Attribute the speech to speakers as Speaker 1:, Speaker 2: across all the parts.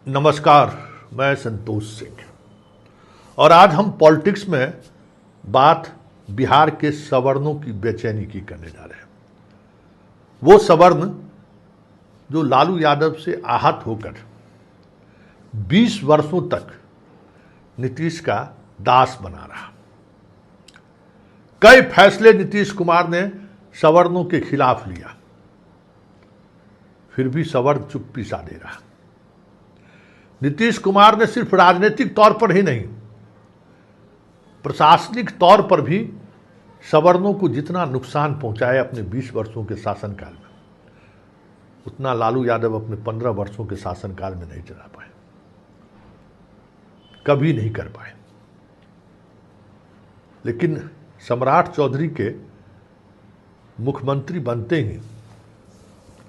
Speaker 1: नमस्कार, मैं संतोष सिंह और आज हम पॉलिटिक्स में बात बिहार के सवर्णों की बेचैनी की करने जा रहे हैं। वो सवर्ण जो लालू यादव से आहत होकर 20 वर्षों तक नीतीश का दास बना रहा। कई फैसले नीतीश कुमार ने सवर्णों के खिलाफ लिया, फिर भी सवर्ण चुप्पी साधे रहा। नीतीश कुमार ने सिर्फ राजनीतिक तौर पर ही नहीं, प्रशासनिक तौर पर भी सवर्णों को जितना नुकसान पहुंचाया अपने 20 वर्षों के शासनकाल में, उतना लालू यादव अपने 15 वर्षों के शासनकाल में नहीं चला पाए, कभी नहीं कर पाए। लेकिन सम्राट चौधरी के मुख्यमंत्री बनते ही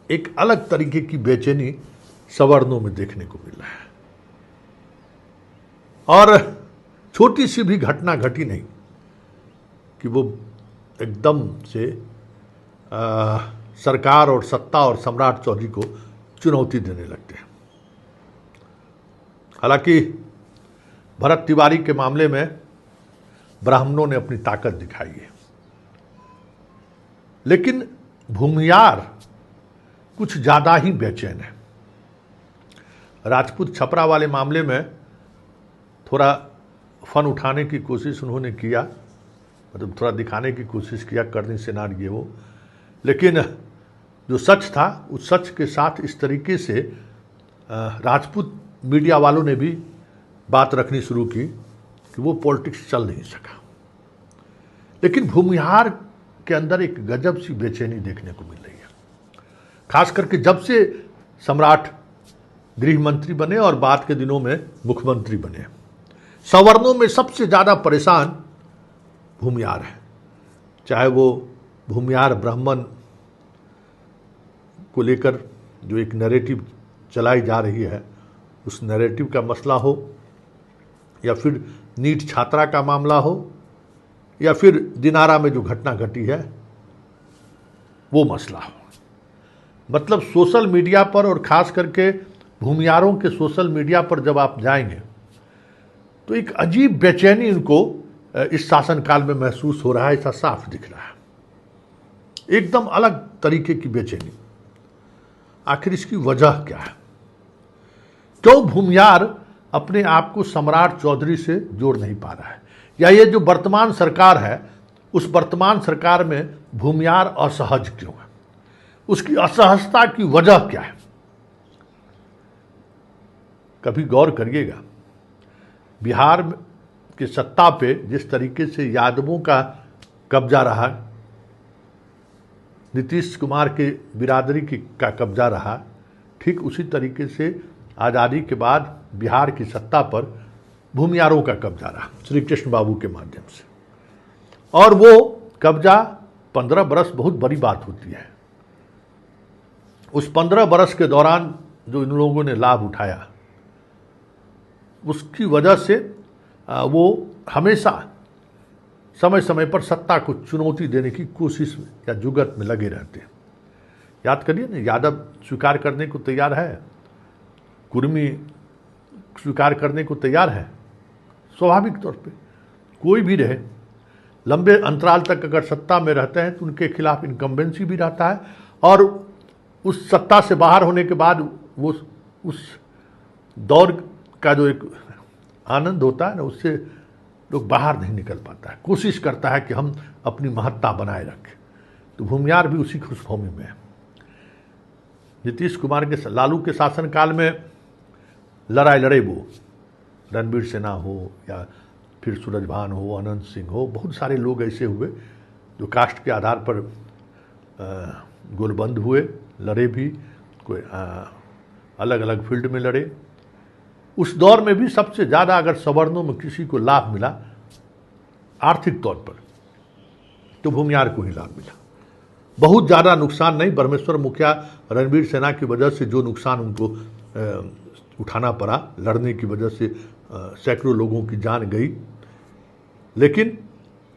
Speaker 1: एक अलग तरीके की बेचैनी सवर्णों में देखने को मिल रहा है। और छोटी सी भी घटना घटी नहीं कि वो एकदम से सरकार और सत्ता और सम्राट चौधरी को चुनौती देने लगते हैं। हालांकि भरत तिवारी के मामले में ब्राह्मणों ने अपनी ताकत दिखाई है, लेकिन भूमियार कुछ ज़्यादा ही बेचैन है। राजपूत छपरा वाले मामले में थोड़ा फन उठाने की कोशिश उन्होंने किया, मतलब थोड़ा दिखाने की कोशिश किया, करनी सेनार ये वो, लेकिन जो सच था उस सच के साथ इस तरीके से राजपूत मीडिया वालों ने भी बात रखनी शुरू की कि वो पॉलिटिक्स चल नहीं सका। लेकिन भूमिहार के अंदर एक गजब सी बेचैनी देखने को मिल रही है, खास करके जब से सम्राट गृह मंत्री बने और बाद के दिनों में मुख्यमंत्री बने। सवर्णों में सबसे ज़्यादा परेशान भूमियार है, चाहे वो भूमियार ब्राह्मण को लेकर जो एक नैरेटिव चलाई जा रही है उस नैरेटिव का मसला हो, या फिर नीट छात्रा का मामला हो, या फिर दिनारा में जो घटना घटी है वो मसला हो। मतलब सोशल मीडिया पर और ख़ास करके भूमियारों के सोशल मीडिया पर जब आप जाएंगे तो एक अजीब बेचैनी इनको इस शासनकाल में महसूस हो रहा है, ऐसा साफ दिख रहा है। एकदम अलग तरीके की बेचैनी। आखिर इसकी वजह क्या है? क्यों भूमियार अपने आप को सम्राट चौधरी से जोड़ नहीं पा रहा है, या ये जो वर्तमान सरकार है उस वर्तमान सरकार में भूमियार असहज क्यों है? उसकी असहजता की वजह क्या है? कभी गौर करिएगा, बिहार के सत्ता पे जिस तरीके से यादवों का कब्जा रहा, नीतीश कुमार के बिरादरी का कब्जा रहा, ठीक उसी तरीके से आज़ादी के बाद बिहार की सत्ता पर भूमियारों का कब्जा रहा श्री कृष्ण बाबू के माध्यम से। और वो कब्जा 15 बरस बहुत बड़ी बात होती है। उस 15 बरस के दौरान जो इन लोगों ने लाभ उठाया, उसकी वजह से वो हमेशा समय समय पर सत्ता को चुनौती देने की कोशिश में या जुगत में लगे रहते हैं। याद करिए ना, यादव स्वीकार करने को तैयार है, कुर्मी स्वीकार करने को तैयार है। स्वाभाविक तौर पे कोई भी रहे, लंबे अंतराल तक अगर सत्ता में रहते हैं तो उनके खिलाफ इनकम्बेंसी भी रहता है, और उस सत्ता से बाहर होने के बाद वो उस दौर का जो एक आनंद होता है ना, उससे लोग बाहर नहीं निकल पाता है, कोशिश करता है कि हम अपनी महत्ता बनाए रखें। तो भूमियार भी उसी खुशफहमी में है। नीतीश कुमार के लालू के शासनकाल में लड़ाई लड़े वो, रणबीर सेना हो या फिर सूरजभान हो, अनंत सिंह हो, बहुत सारे लोग ऐसे हुए जो कास्ट के आधार पर गोलबंद हुए, लड़े भी, कोई अलग अलग फील्ड में लड़े। उस दौर में भी सबसे ज़्यादा अगर सवर्णों में किसी को लाभ मिला आर्थिक तौर पर तो भूमियार को ही लाभ मिला। बहुत ज़्यादा नुकसान नहीं, ब्रह्मेश्वर मुखिया रणबीर सेना की वजह से जो नुकसान उनको उठाना पड़ा, लड़ने की वजह से सैकड़ों लोगों की जान गई, लेकिन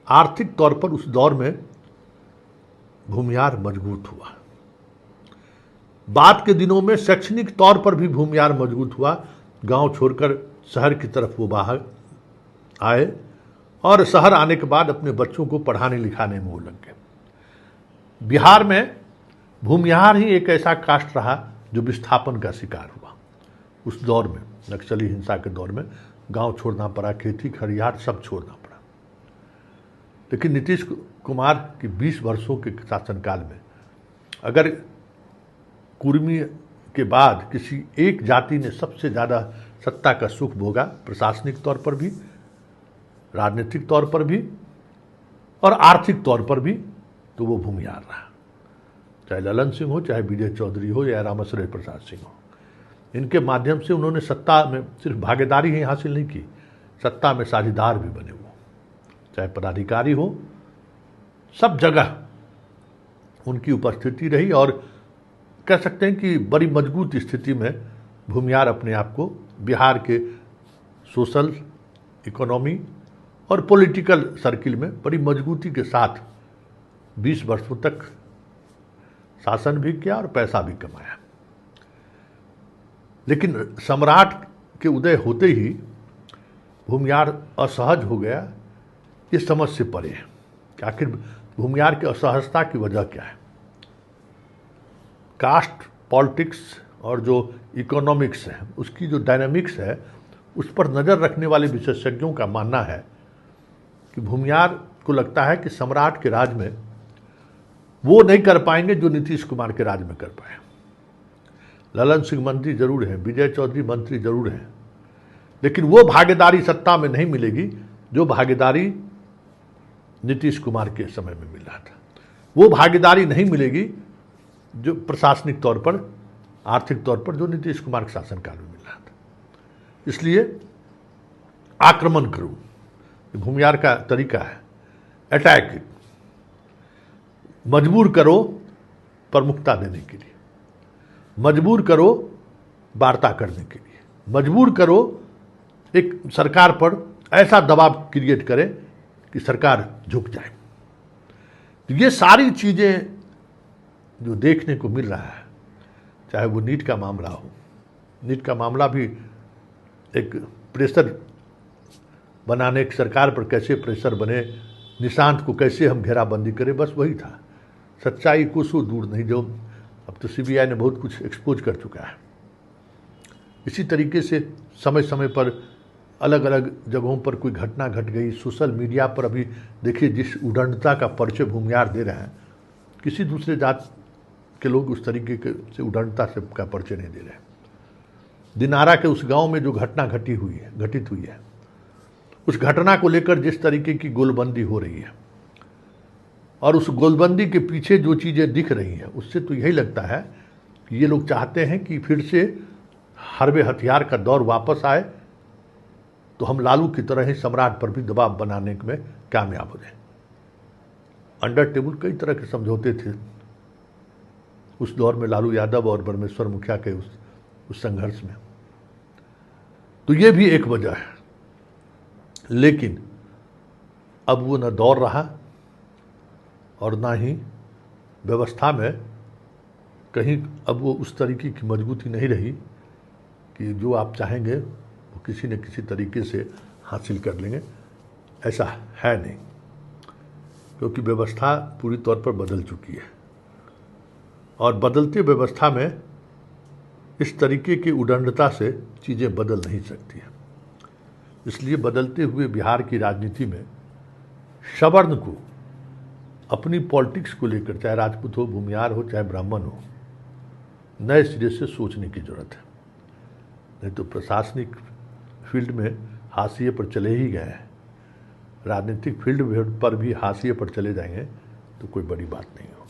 Speaker 1: आर्थिक तौर पर उस दौर में भूमियार मजबूत हुआ। बाद के दिनों में शैक्षणिक तौर पर भी भूमियार मजबूत हुआ, गांव छोड़कर शहर की तरफ वो बाहर आए और शहर आने के बाद अपने बच्चों को पढ़ाने लिखाने में वो लग गए। बिहार में भूमिहार ही एक ऐसा कास्ट रहा जो विस्थापन का शिकार हुआ। उस दौर में, नक्सली हिंसा के दौर में, गांव छोड़ना पड़ा, खेती खलिहान सब छोड़ना पड़ा। लेकिन नीतीश कुमार की 20 वर्षों के शासनकाल में अगर कुर्मी के बाद किसी एक जाति ने सबसे ज़्यादा सत्ता का सुख भोगा, प्रशासनिक तौर पर भी, राजनीतिक तौर पर भी और आर्थिक तौर पर भी, तो वो भूमिहार रहा। चाहे ललन सिंह हो, चाहे विजय चौधरी हो या रामाश्रय प्रसाद सिंह हो, इनके माध्यम से उन्होंने सत्ता में सिर्फ भागीदारी ही हासिल नहीं की, सत्ता में साझेदार भी बने। वो चाहे पदाधिकारी हो, सब जगह उनकी उपस्थिति रही और कह सकते हैं कि बड़ी मजबूत स्थिति में भूमिहार अपने आप को बिहार के सोशल, इकोनॉमी और पॉलिटिकल सर्किल में बड़ी मजबूती के साथ 20 वर्षों तक शासन भी किया और पैसा भी कमाया। लेकिन सम्राट के उदय होते ही भूमिहार असहज हो गया, ये समझ से परे है कि आखिर भूमिहार की असहजता की वजह क्या है। कास्ट पॉलिटिक्स और जो इकोनॉमिक्स है, उसकी जो डायनामिक्स है, उस पर नज़र रखने वाले विशेषज्ञों का मानना है कि भूमिहार को लगता है कि सम्राट के राज में वो नहीं कर पाएंगे जो नीतीश कुमार के राज में कर पाए। ललन सिंह मंत्री जरूर हैं, विजय चौधरी मंत्री जरूर हैं, लेकिन वो भागीदारी सत्ता में नहीं मिलेगी जो भागीदारी नीतीश कुमार के समय में मिल रहा था। वो भागीदारी नहीं मिलेगी जो प्रशासनिक तौर पर, आर्थिक तौर पर, जो नीतीश कुमार के शासनकाल में मिल रहा था। इसलिए आक्रमण करूं, भूमिहार का तरीका है, अटैक, मजबूर करो प्रमुखता देने के लिए, मजबूर करो वार्ता करने के लिए, मजबूर करो एक सरकार पर ऐसा दबाव क्रिएट करे कि सरकार झुक जाए। तो ये सारी चीज़ें जो देखने को मिल रहा है, चाहे वो नीट का मामला हो, नीट का मामला भी एक प्रेशर बनाने की, सरकार पर कैसे प्रेशर बने, निशांत को कैसे हम घेराबंदी करें, बस वही था। सच्चाई कोसों दूर नहीं, जो अब तो सीबीआई ने बहुत कुछ एक्सपोज कर चुका है। इसी तरीके से समय समय पर अलग अलग जगहों पर कोई घटना घट गई, सोशल मीडिया पर अभी देखिए जिस उद्दंडता का परिचय भूमिहार दे रहे हैं, किसी दूसरे जात के लोग उस तरीके के से उद्दंडता से का परिचय नहीं दे रहे हैं। दिनारा के उस गांव में जो घटना घटित हुई है, उस घटना को लेकर जिस तरीके की गोलबंदी हो रही है और उस गोलबंदी के पीछे जो चीज़ें दिख रही हैं, उससे तो यही लगता है कि ये लोग चाहते हैं कि फिर से हर्बे हथियार का दौर वापस आए, तो हम लालू की तरह ही सम्राट पर भी दबाव बनाने में कामयाब हो जाए। अंडर टेबल कई तरह के समझौते थे उस दौर में, लालू यादव और परमेश्वर मुखिया के उस संघर्ष में, तो ये भी एक वजह है। लेकिन अब वो न दौर रहा और ना ही व्यवस्था में कहीं अब वो उस तरीके की मजबूती नहीं रही कि जो आप चाहेंगे वो किसी न किसी तरीके से हासिल कर लेंगे। ऐसा है नहीं, क्योंकि व्यवस्था पूरी तौर पर बदल चुकी है और बदलती व्यवस्था में इस तरीके की उद्दंडता से चीज़ें बदल नहीं सकती हैं। इसलिए बदलते हुए बिहार की राजनीति में सवर्ण को अपनी पॉलिटिक्स को लेकर, चाहे राजपूत हो, भूमिहार हो, चाहे ब्राह्मण हो, नए सिरे से सोचने की जरूरत है। नहीं तो प्रशासनिक फील्ड में हाशिए पर चले ही गए हैं, राजनीतिक फील्ड पर भी हाशिए पर चले जाएंगे तो कोई बड़ी बात नहीं होगी।